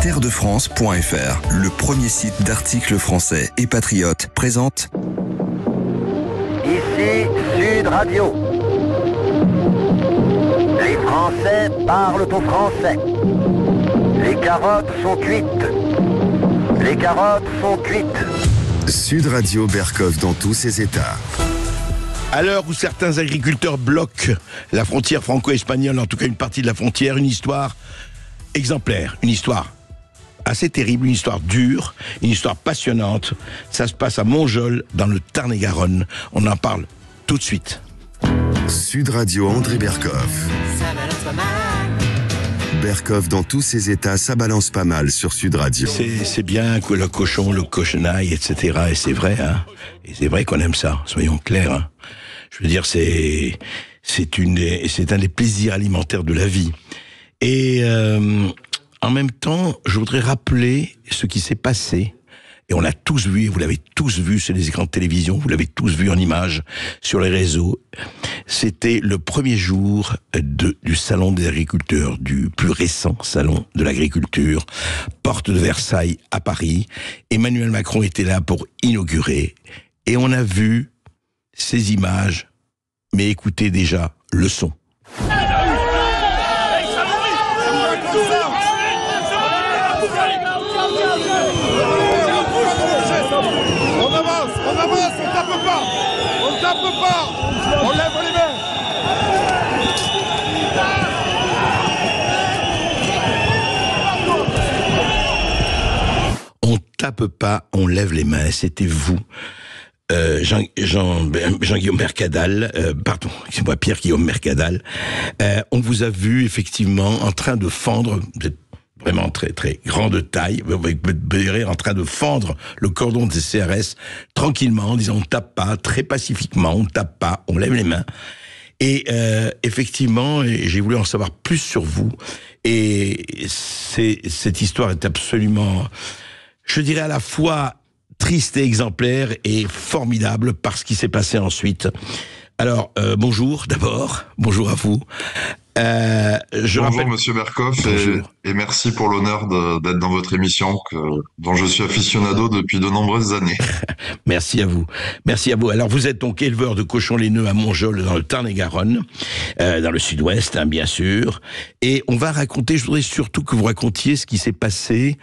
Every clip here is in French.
terredefrance.fr, le premier site d'articles français et patriotes, présente Ici Sud Radio. Les Français parlent au français. Les carottes sont cuites. Les carottes sont cuites. Sud Radio Berkov dans tous ses états. À l'heure où certains agriculteurs bloquent la frontière franco-espagnole, en tout cas une partie de la frontière, une histoire exemplaire, une histoire assez terrible, une histoire dure, une histoire passionnante. Ça se passe à Montjols, dans le Tarn-et-Garonne. On en parle tout de suite. Sud Radio André Berkov. Berkov dans tous ses états, ça balance pas mal sur Sud Radio. C'est bien que le cochon, le cochonaille, etc. Et c'est vrai, hein. Et c'est vrai qu'on aime ça, soyons clairs, hein. Je veux dire, c'est un des plaisirs alimentaires de la vie. Et en même temps, je voudrais rappeler ce qui s'est passé. Et on l'a tous vu, et vous l'avez tous vu sur les écrans de télévision, vous l'avez tous vu en images sur les réseaux. C'était le premier jour du Salon des agriculteurs, du plus récent Salon de l'agriculture, porte de Versailles à Paris. Emmanuel Macron était là pour inaugurer. Et on a vu ces images, mais écoutez déjà le son. On tape pas, on lève les mains. On tape pas, on lève les mains. C'était vous, Jean-Guillaume Mercadal, excusez-moi, Pierre-Guillaume Mercadal. On vous a vu effectivement en train de fendre, vous êtes vraiment très très grande taille, vous verrez en train de fendre le cordon des CRS tranquillement en disant on tape pas, très pacifiquement, on tape pas, on lève les mains. Et effectivement, j'ai voulu en savoir plus sur vous. Et cette histoire est absolument, je dirais à la fois triste et exemplaire et formidable par ce qui s'est passé ensuite. Alors, bonjour d'abord, bonjour à vous. Bonjour Monsieur Berkov et merci pour l'honneur d'être dans votre émission dont je suis aficionado depuis de nombreuses années. Merci à vous. Merci à vous. Alors vous êtes donc éleveur de cochons laineux à Montjols dans le Tarn-et-Garonne, dans le sud-ouest, hein, bien sûr. Et on va raconter, je voudrais surtout que vous racontiez ce qui s'est passé.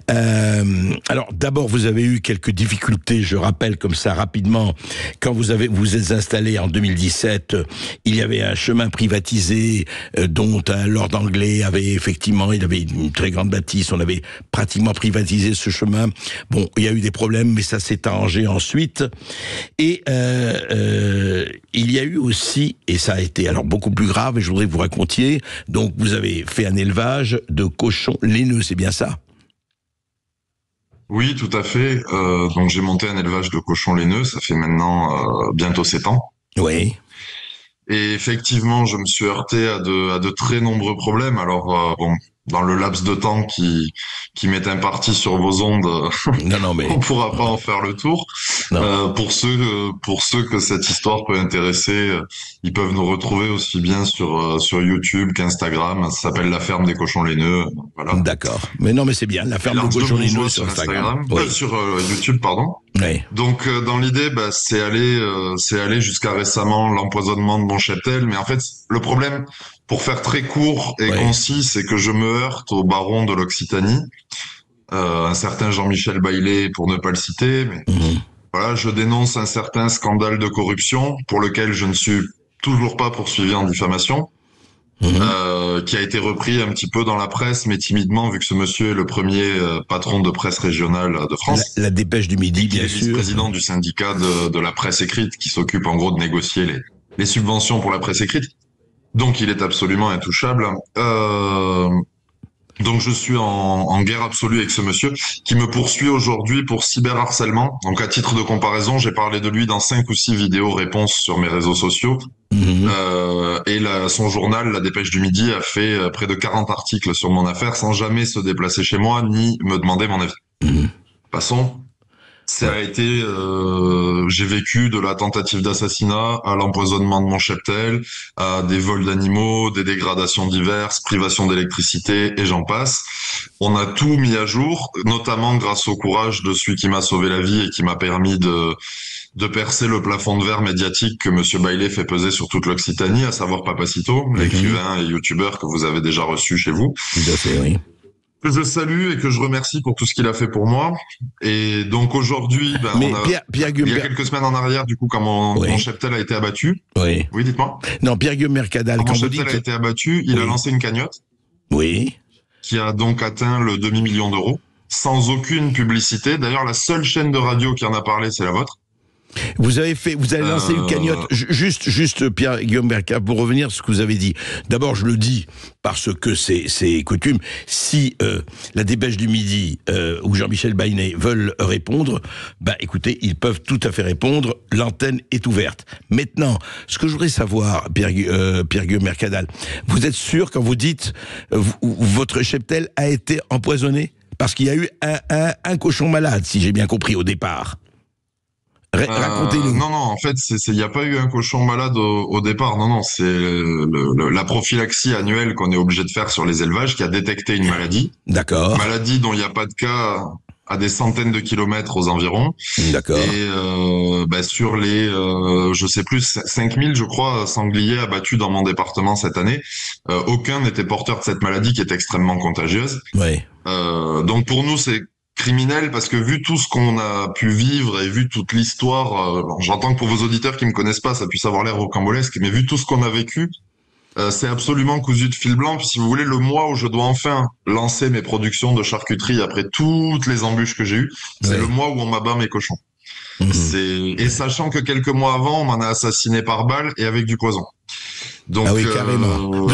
Alors d'abord vous avez eu quelques difficultés, je rappelle comme ça rapidement, quand vous êtes installé en 2017, il y avait un chemin privatisé dont un lord anglais avait effectivement, il avait une très grande bâtisse, on avait pratiquement privatisé ce chemin. Bon, il y a eu des problèmes, mais ça s'est arrangé ensuite. Et il y a eu aussi, et ça a été alors beaucoup plus grave, et je voudrais que vous racontiez, donc vous avez fait un élevage de cochons laineux, c'est bien ça ? Oui, tout à fait. Donc j'ai monté un élevage de cochons laineux, ça fait maintenant bientôt 7 ans. Oui. Et effectivement, je me suis heurté à de très nombreux problèmes. Alors, bon, dans le laps de temps qui m'est imparti sur vos ondes, mais on pourra pas en faire le tour. Pour ceux que cette histoire peut intéresser, ils peuvent nous retrouver aussi bien sur YouTube qu'Instagram. Ça s'appelle La Ferme des Cochons Laineux. Voilà. D'accord. Mais non, mais c'est bien. La Ferme des Cochons Laineux sur Instagram. Oui. Sur YouTube, pardon. Oui. Donc dans l'idée, c'est allé jusqu'à récemment l'empoisonnement de mon cheptel, mais en fait le problème, pour faire très court et concis, c'est que je me heurte au baron de l'Occitanie, un certain Jean-Michel Baillet pour ne pas le citer, mais voilà, je dénonce un certain scandale de corruption pour lequel je ne suis toujours pas poursuivi en diffamation. Qui a été repris un petit peu dans la presse, mais timidement, vu que ce monsieur est le premier patron de presse régionale de France. La Dépêche du Midi, bien sûr. Il est vice-président du syndicat de la presse écrite, qui s'occupe en gros de négocier les subventions pour la presse écrite. Donc il est absolument intouchable. Donc je suis en guerre absolue avec ce monsieur qui me poursuit aujourd'hui pour cyberharcèlement. Donc à titre de comparaison, j'ai parlé de lui dans 5 ou 6 vidéos réponses sur mes réseaux sociaux. Et son journal, La Dépêche du Midi, a fait près de 40 articles sur mon affaire sans jamais se déplacer chez moi ni me demander mon avis. Passons. Ça a été, j'ai vécu de la tentative d'assassinat à l'empoisonnement de mon cheptel, à des vols d'animaux, des dégradations diverses, privation d'électricité et j'en passe. On a tout mis à jour, notamment grâce au courage de celui qui m'a sauvé la vie et qui m'a permis de percer le plafond de verre médiatique que Monsieur Bailey fait peser sur toute l'Occitanie, à savoir Papacito, l'écrivain et youtubeur que vous avez déjà reçu chez vous. Tout à fait, oui. Que je salue et que je remercie pour tout ce qu'il a fait pour moi. Et donc aujourd'hui, il y a quelques semaines en arrière, du coup, quand mon cheptel a été abattu. Oui. Oui, dites-moi. Non, Pierre-Guillaume Mercadal, quand mon cheptel a été abattu, il a lancé une cagnotte. Oui. Qui a donc atteint le demi-million d'euros, sans aucune publicité. D'ailleurs, la seule chaîne de radio qui en a parlé, c'est la vôtre. Vous avez lancé une cagnotte, juste Pierre-Guillaume Mercadal, pour revenir à ce que vous avez dit. D'abord, je le dis parce que c'est coutume. Si la Dépêche du Midi ou Jean-Michel Bailey veulent répondre, écoutez, ils peuvent tout à fait répondre. L'antenne est ouverte. Maintenant, ce que je voudrais savoir, Pierre-Guillaume Mercadal, vous êtes sûr quand vous dites votre cheptel a été empoisonné? Parce qu'il y a eu un cochon malade, si j'ai bien compris, au départ. Racontez-nous. Non, en fait, il n'y a pas eu un cochon malade au départ. Non, c'est la prophylaxie annuelle qu'on est obligé de faire sur les élevages qui a détecté une maladie. D'accord. Maladie dont il n'y a pas de cas à des centaines de kilomètres aux environs. D'accord. Et sur les, je sais plus, 5000, je crois, sangliers abattus dans mon département cette année, aucun n'était porteur de cette maladie qui est extrêmement contagieuse. Oui. Donc pour nous, c'est criminel parce que vu tout ce qu'on a pu vivre et vu toute l'histoire, j'entends que pour vos auditeurs qui me connaissent pas, ça puisse avoir l'air rocambolesque, mais vu tout ce qu'on a vécu, c'est absolument cousu de fil blanc. Puis si vous voulez, le mois où je dois enfin lancer mes productions de charcuterie après toutes les embûches que j'ai eues, c'est le mois où on m'abat mes cochons. Et sachant que quelques mois avant, on m'en a assassiné par balle et avec du poison. Donc, ah oui, carrément. Vous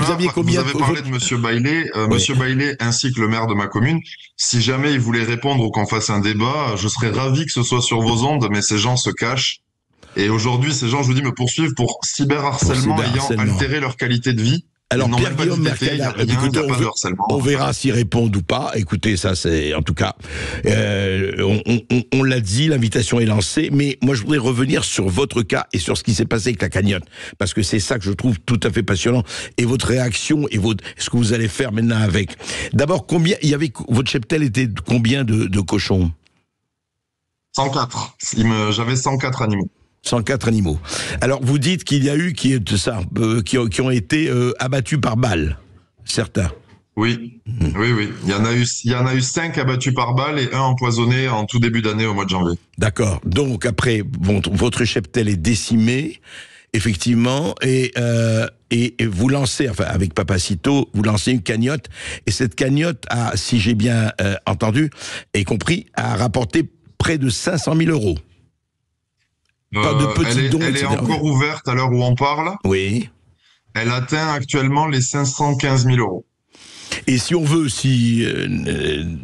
avez parlé de Monsieur Bailey, Monsieur Bailey ainsi que le maire de ma commune. Si jamais ils voulaient répondre ou qu'on fasse un débat, je serais ravi que ce soit sur vos ondes, mais ces gens se cachent. Et aujourd'hui, ces gens, je vous dis, me poursuivent pour cyberharcèlement ayant altéré leur qualité de vie. Alors, Pierre-Guillaume Mercadal, on verra s'ils répondent ou pas. Écoutez, ça, c'est, en tout cas, on l'a dit, l'invitation est lancée, mais moi, je voudrais revenir sur votre cas et sur ce qui s'est passé avec la cagnotte, parce que c'est ça que je trouve tout à fait passionnant, et votre réaction, et ce que vous allez faire maintenant avec. D'abord, votre cheptel était combien de cochons? 104. J'avais 104 animaux. 104 animaux. Alors, vous dites qu'il y a eu qui ont été abattus par balle, certains. Oui, oui. Il y en a eu 5 abattus par balle et 1 empoisonné en tout début d'année au mois de janvier. D'accord. Donc, après, votre cheptel est décimé, effectivement, et vous lancez, enfin, avec Papacito, vous lancez une cagnotte, et cette cagnotte a, si j'ai bien entendu et compris, a rapporté près de 500 000 euros. Pas de petits dons, elle est encore ouverte à l'heure où on parle. Oui. Elle atteint actuellement les 515 000 euros. Et si on veut,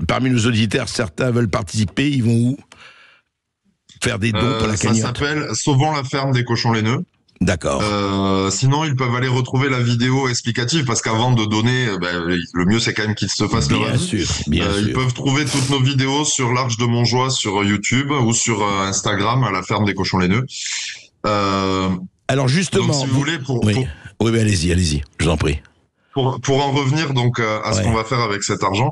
parmi nos auditeurs, certains veulent participer, ils vont où? Faire des dons pour la cagnotte. Ça s'appelle Sauvons la ferme des cochons laineux. D'accord. Sinon, ils peuvent aller retrouver la vidéo explicative parce qu'avant de donner, le mieux c'est quand même qu'ils se fassent leur avis. Bien sûr. Ils peuvent trouver toutes nos vidéos sur l'Arche de Montjoie sur YouTube ou sur Instagram à la ferme des cochons laineux. Alors justement, donc, si vous voulez, oui, allez-y, je vous en prie. Pour en revenir donc à ce qu'on va faire avec cet argent,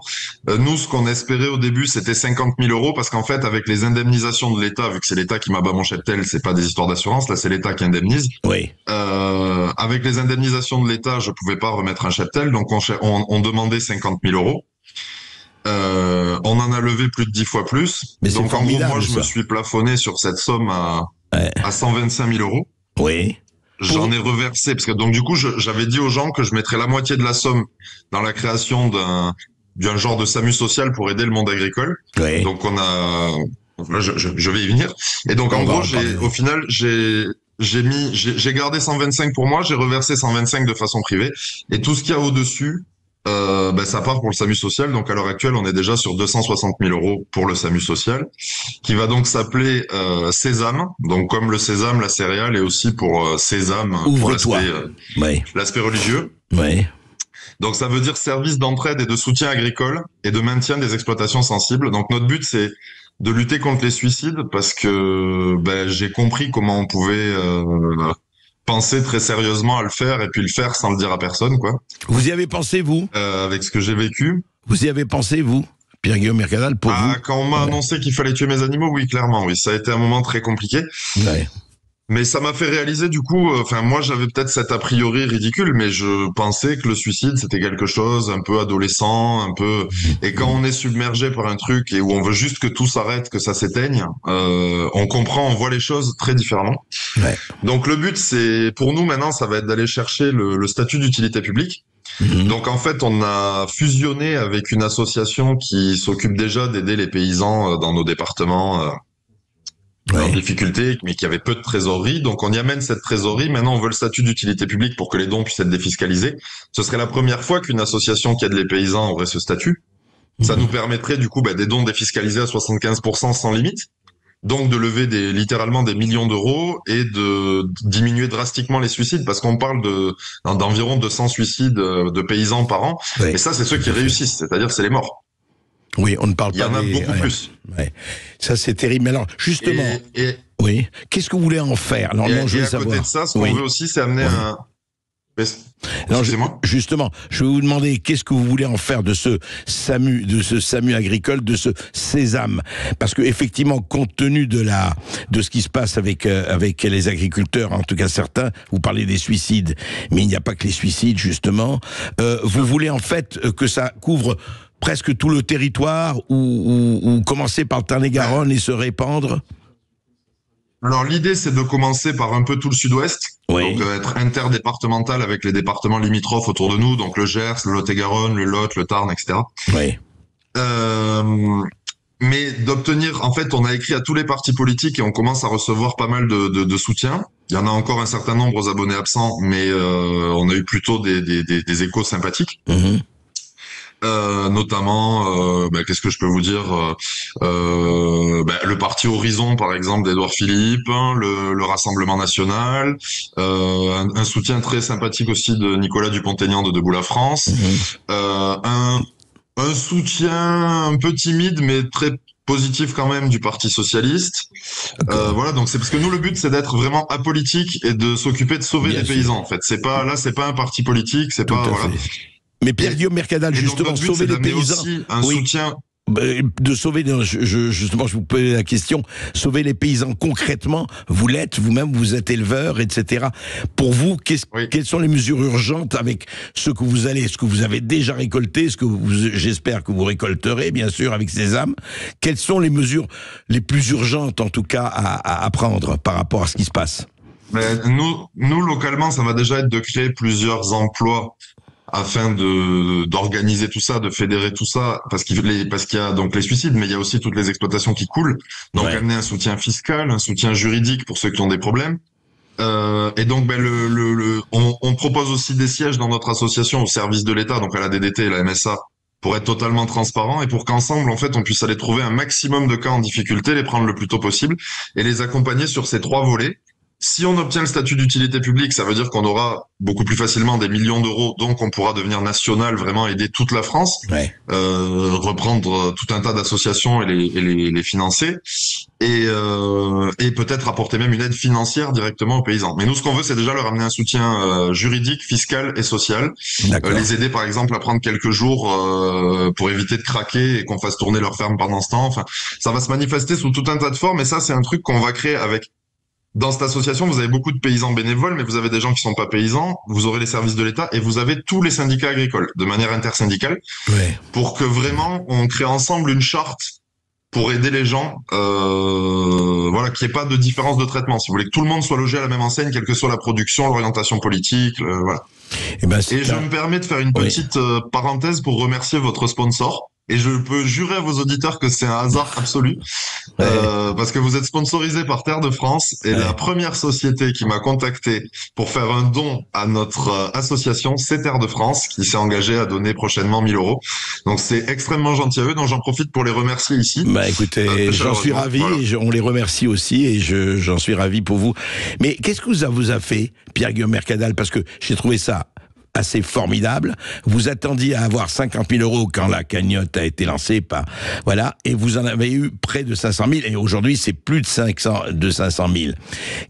nous ce qu'on espérait au début c'était 50 000 euros parce qu'en fait avec les indemnisations de l'État, vu que c'est l'État qui m'abat mon cheptel, c'est pas des histoires d'assurance, là c'est l'État qui indemnise. Oui. Avec les indemnisations de l'État, je pouvais pas remettre un cheptel, donc on demandait 50 000 euros. On en a levé plus de 10 fois plus. Mais donc en gros moi je me suis plafonné sur cette somme à 125 000 euros. Oui. J'en ai reversé, parce que donc du coup, j'avais dit aux gens que je mettrais la moitié de la somme dans la création d'un genre de SAMU social pour aider le monde agricole. Oui. Donc là, je vais y venir. Et donc en gros, au final, j'ai gardé 125 pour moi, j'ai reversé 125 de façon privée, et tout ce qu'il y a au-dessus, ça part pour le SAMU social. Donc à l'heure actuelle, on est déjà sur 260 000 euros pour le SAMU social, qui va donc s'appeler Sésame. Donc comme le sésame, la céréale, et aussi pour Sésame, pour l'aspect religieux. Oui. Donc ça veut dire service d'entraide et de soutien agricole et de maintien des exploitations sensibles. Donc notre but, c'est de lutter contre les suicides parce que j'ai compris comment on pouvait penser très sérieusement à le faire et puis le faire sans le dire à personne, quoi. Vous y avez pensé, vous avec ce que j'ai vécu. Vous y avez pensé, vous, Pierre-Guillaume Mercadal, pour vous? Quand on m'a annoncé qu'il fallait tuer mes animaux, oui, clairement, oui. Ça a été un moment très compliqué. Ouais. Mais ça m'a fait réaliser, du coup, moi j'avais peut-être cet a priori ridicule, mais je pensais que le suicide c'était quelque chose un peu adolescent, un peu. Et quand on est submergé par un truc et où on veut juste que tout s'arrête, que ça s'éteigne, on comprend, on voit les choses très différemment. Ouais. Donc le but, c'est pour nous maintenant, ça va être d'aller chercher le statut d'utilité publique. Donc en fait, on a fusionné avec une association qui s'occupe déjà d'aider les paysans dans nos départements. En difficulté, mais qui avait peu de trésorerie. Donc, on y amène cette trésorerie. Maintenant, on veut le statut d'utilité publique pour que les dons puissent être défiscalisés. Ce serait la première fois qu'une association qui aide les paysans aurait ce statut. Ça nous permettrait, du coup, des dons défiscalisés à 75% sans limite. Donc, de lever littéralement des millions d'euros et de diminuer drastiquement les suicides parce qu'on parle d'environ 200 suicides de paysans par an. Et ça, c'est ceux qui réussissent. C'est-à-dire, c'est les morts. Oui, on ne parle pas. Il y en a beaucoup plus. Ouais. Ça, c'est terrible. Mais alors, justement, oui. Qu'est-ce que vous voulez en faire? Alors, non, je veux savoir. À côté de ça, ce qu'on veut aussi, c'est amener un. Alors, justement, je vais vous demander qu'est-ce que vous voulez en faire de ce SAMU agricole, de ce sésame, parce que effectivement, compte tenu de ce qui se passe avec les agriculteurs, en tout cas certains, vous parlez des suicides, mais il n'y a pas que les suicides justement. Vous voulez en fait que ça couvre presque tout le territoire ou commencer par le Tarn-et-Garonne et se répandre? Alors l'idée c'est de commencer par un peu tout le sud-ouest, oui. Donc être interdépartemental avec les départements limitrophes autour de nous, donc le Gers, le Lot-et-Garonne, le Lot, le Tarn, etc. Oui. Mais d'obtenir, en fait, on a écrit à tous les partis politiques et on commence à recevoir pas mal de soutien. Il y en a encore un certain nombre aux abonnés absents, mais on a eu plutôt des échos sympathiques. Notamment, qu'est-ce que je peux vous dire, le parti Horizon par exemple d'Édouard Philippe, le Rassemblement National, un soutien très sympathique aussi de Nicolas Dupont-Aignan de Debout la France, un soutien un peu timide mais très positif quand même du Parti Socialiste. Voilà, donc c'est parce que nous le but c'est d'être vraiment apolitique et de s'occuper de sauver les paysans en fait. C'est pas un parti politique, c'est pas voilà. Mais Pierre-Guillaume Mercadal, justement, sauver les paysans, aussi un soutien. De sauver, justement, je vous pose la question, sauver les paysans concrètement, vous l'êtes, vous-même, vous êtes éleveur, etc. Pour vous, quelles sont les mesures urgentes avec ce que vous avez déjà récolté, j'espère que vous récolterez, bien sûr, avec Sésame. Quelles sont les mesures les plus urgentes, en tout cas, à prendre par rapport à ce qui se passe? Nous, localement, ça va déjà être de créer plusieurs emplois afin d'organiser tout ça, de fédérer tout ça, parce qu'il y a donc les suicides, mais il y a aussi toutes les exploitations qui coulent. Donc amener un soutien fiscal, un soutien juridique pour ceux qui ont des problèmes. Et donc on propose aussi des sièges dans notre association au service de l'État, donc à la DDT et la MSA, pour être totalement transparent et pour qu'ensemble en fait on puisse aller trouver un maximum de cas en difficulté, les prendre le plus tôt possible et les accompagner sur ces 3 volets. Si on obtient le statut d'utilité publique, ça veut dire qu'on aura beaucoup plus facilement des millions d'euros, donc on pourra devenir national, vraiment aider toute la France, reprendre tout un tas d'associations et les financer, et peut-être apporter même une aide financière directement aux paysans. Mais nous, ce qu'on veut, c'est déjà leur amener un soutien juridique, fiscal et social, les aider par exemple à prendre quelques jours pour éviter de craquer et qu'on fasse tourner leur ferme pendant ce temps. Enfin, ça va se manifester sous tout un tas de formes, et ça, c'est un truc qu'on va créer avec. Dans cette association, vous avez beaucoup de paysans bénévoles, mais vous avez des gens qui sont pas paysans, vous aurez les services de l'État et vous avez tous les syndicats agricoles de manière intersyndicale pour que vraiment on crée ensemble une charte pour aider les gens, qu'il n'y ait pas de différence de traitement. Si vous voulez que tout le monde soit logé à la même enseigne, quelle que soit la production, l'orientation politique, voilà. Et je me permets de faire une petite parenthèse pour remercier votre sponsor. Et je peux jurer à vos auditeurs que c'est un hasard absolu, parce que vous êtes sponsorisé par Terre de France, et la première société qui m'a contacté pour faire un don à notre association, c'est Terre de France, qui s'est engagée à donner prochainement 1000 €. Donc c'est extrêmement gentil à eux, donc j'en profite pour les remercier ici. Écoutez, j'en suis ravi, et on les remercie aussi, et j'en suis ravi pour vous. Mais qu'est-ce que vous a fait, Pierre-Guillaume Mercadal, parce que j'ai trouvé ça assez formidable. Vous attendiez à avoir 50 000 euros quand la cagnotte a été lancée, voilà, et vous en avez eu près de 500 000, et aujourd'hui c'est plus de 500 000.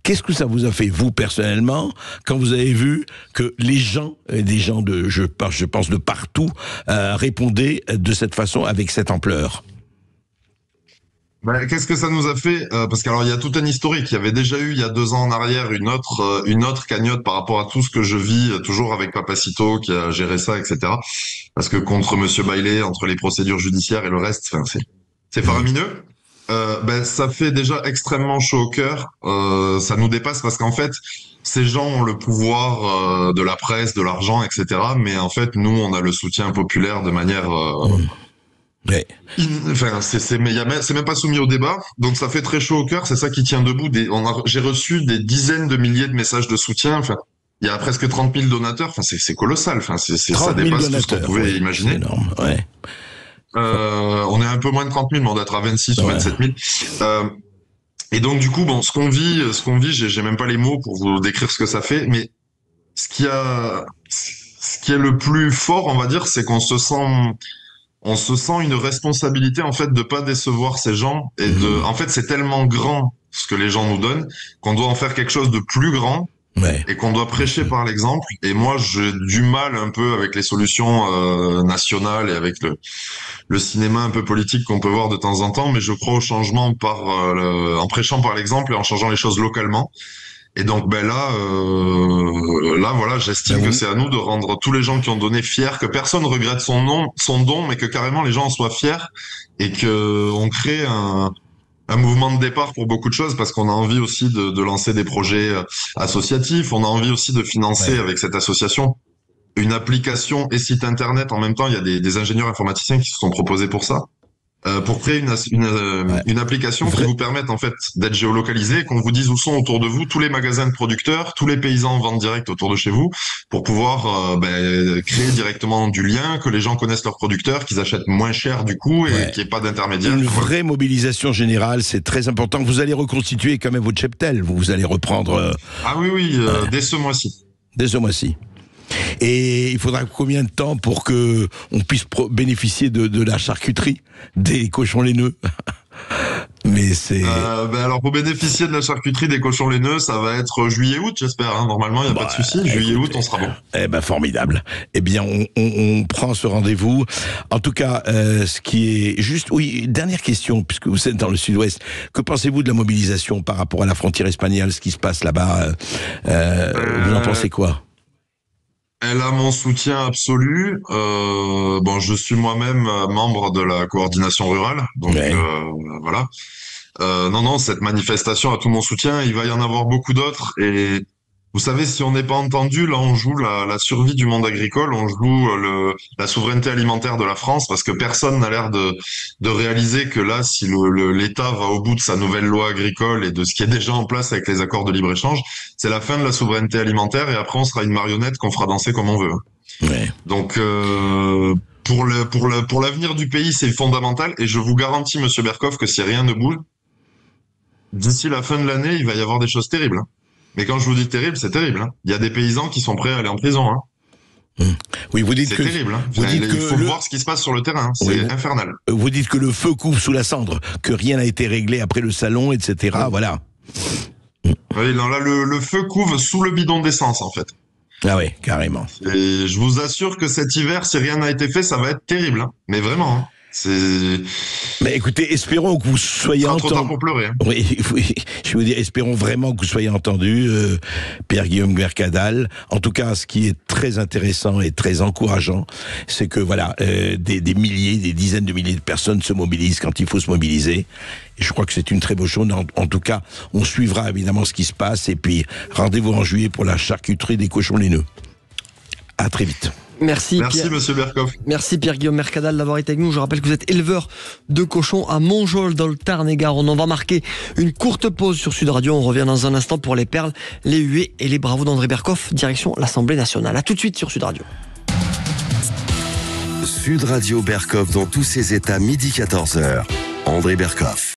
Qu'est-ce que ça vous a fait, vous, personnellement, quand vous avez vu que les gens, des gens je pense de partout, répondaient de cette façon, avec cette ampleur? Qu'est-ce que ça nous a fait? Parce qu'alors il y a tout un historique. Il y avait déjà eu il y a 2 ans en arrière une autre cagnotte par rapport à tout ce que je vis, toujours avec Papacito qui a géré ça, etc. Parce que contre Monsieur Bailey, entre les procédures judiciaires et le reste, c'est faramineux. Ça fait déjà extrêmement chaud au cœur. Ça nous dépasse parce qu'en fait, ces gens ont le pouvoir de la presse, de l'argent, etc. Mais en fait, nous, on a le soutien populaire de manière Ouais. c'est même pas soumis au débat, donc ça fait très chaud au cœur. C'est ça qui tient debout. J'ai reçu des dizaines de milliers de messages de soutien. Enfin, il y a presque 30 000 donateurs. Enfin, c'est colossal. Enfin, ça dépasse tout ce qu'on pouvait imaginer. C'est énorme. Ouais. On est un peu moins de 30 000, mais on doit être à 26 ou 27 000. Et donc du coup, bon, ce qu'on vit, j'ai même pas les mots pour vous décrire ce que ça fait. Mais ce qui est le plus fort, on va dire, c'est qu'on se sent une responsabilité en fait de pas décevoir ces gens et en fait c'est tellement grand ce que les gens nous donnent qu'on doit en faire quelque chose de plus grand et qu'on doit prêcher par l'exemple. Et moi j'ai du mal un peu avec les solutions nationales et avec le cinéma un peu politique qu'on peut voir de temps en temps, mais je crois au changement en prêchant par l'exemple et en changeant les choses localement. Et donc là voilà, j'estime que c'est à nous de rendre tous les gens qui ont donné fiers, que personne regrette son don, mais que carrément les gens en soient fiers et que on crée un mouvement de départ pour beaucoup de choses, parce qu'on a envie aussi de lancer des projets associatifs, on a envie aussi de financer avec cette association une application et site internet en même temps. Il y a des ingénieurs informaticiens qui se sont proposés pour ça. Pour créer une application qui vous permette en fait d'être géolocalisé, qu'on vous dise où sont autour de vous tous les magasins de producteurs, tous les paysans en vente directe autour de chez vous, pour pouvoir créer directement du lien, que les gens connaissent leurs producteurs, qu'ils achètent moins cher du coup et qu'il n'y ait pas d'intermédiaire. Une vraie mobilisation générale, c'est très important. Vous allez reconstituer quand même votre cheptel, vous allez reprendre... Ah oui, dès ce mois-ci. Dès ce mois-ci. Et il faudra combien de temps pour que on puisse bénéficier de la charcuterie des cochons laineux? Mais c'est... alors pour bénéficier de la charcuterie des cochons laineux, ça va être juillet-août, j'espère. Hein. Normalement, il n'y a pas de souci. Juillet-août, on sera bon. Eh ben formidable. Eh bien, on prend ce rendez-vous. En tout cas, ce qui est juste... Oui, dernière question, puisque vous êtes dans le sud-ouest. Que pensez-vous de la mobilisation par rapport à la frontière espagnole, ce qui se passe là-bas? Vous en pensez quoi? Elle a mon soutien absolu. Je suis moi-même membre de la coordination rurale, donc voilà. Non, cette manifestation a tout mon soutien. Il va y en avoir beaucoup d'autres. Et vous savez, si on n'est pas entendu, là, on joue la survie du monde agricole, on joue la souveraineté alimentaire de la France, parce que personne n'a l'air de réaliser que là, si l'État va au bout de sa nouvelle loi agricole et de ce qui est déjà en place avec les accords de libre-échange, c'est la fin de la souveraineté alimentaire, et après on sera une marionnette qu'on fera danser comme on veut. Donc pour l'avenir du pays, c'est fondamental, et je vous garantis, Monsieur Berkoff, que si rien ne bouge, d'ici la fin de l'année, il va y avoir des choses terribles. Hein. Mais quand je vous dis terrible, c'est terrible. Hein. Il y a des paysans qui sont prêts à aller en prison. Hein. Oui, vous dites c'est terrible. Hein. Il faut voir ce qui se passe sur le terrain. C'est infernal. Vous dites que le feu couve sous la cendre, que rien n'a été réglé après le salon, etc. Voilà. Oui, non, là, le feu couve sous le bidon d'essence, en fait. Ah oui, carrément. Et je vous assure que cet hiver, si rien n'a été fait, ça va être terrible. Hein. Mais vraiment. Hein. Mais écoutez, espérons que vous soyez entendu. Trop tard pour pleurer. Hein. Oui, je veux dire, espérons vraiment que vous soyez entendu, Pierre-Guillaume Mercadal. En tout cas, ce qui est très intéressant et très encourageant, c'est que voilà, des milliers, des dizaines de milliers de personnes se mobilisent quand il faut se mobiliser. Et je crois que c'est une très bonne chose. En tout cas, on suivra évidemment ce qui se passe. Et puis, rendez-vous en juillet pour la charcuterie des cochons laineux. À très vite. Merci Monsieur Berkoff. Merci Pierre-Guillaume Mercadal d'avoir été avec nous. Je rappelle que vous êtes éleveur de cochons à Montjols dans le Tarn-et-Garonne. On va marquer une courte pause sur Sud Radio. On revient dans un instant pour les perles, les huées et les bravos d'André Berkoff, direction l'Assemblée nationale. À tout de suite sur Sud Radio. Sud Radio Berkoff dans tous ses états, midi 14h. André Berkoff.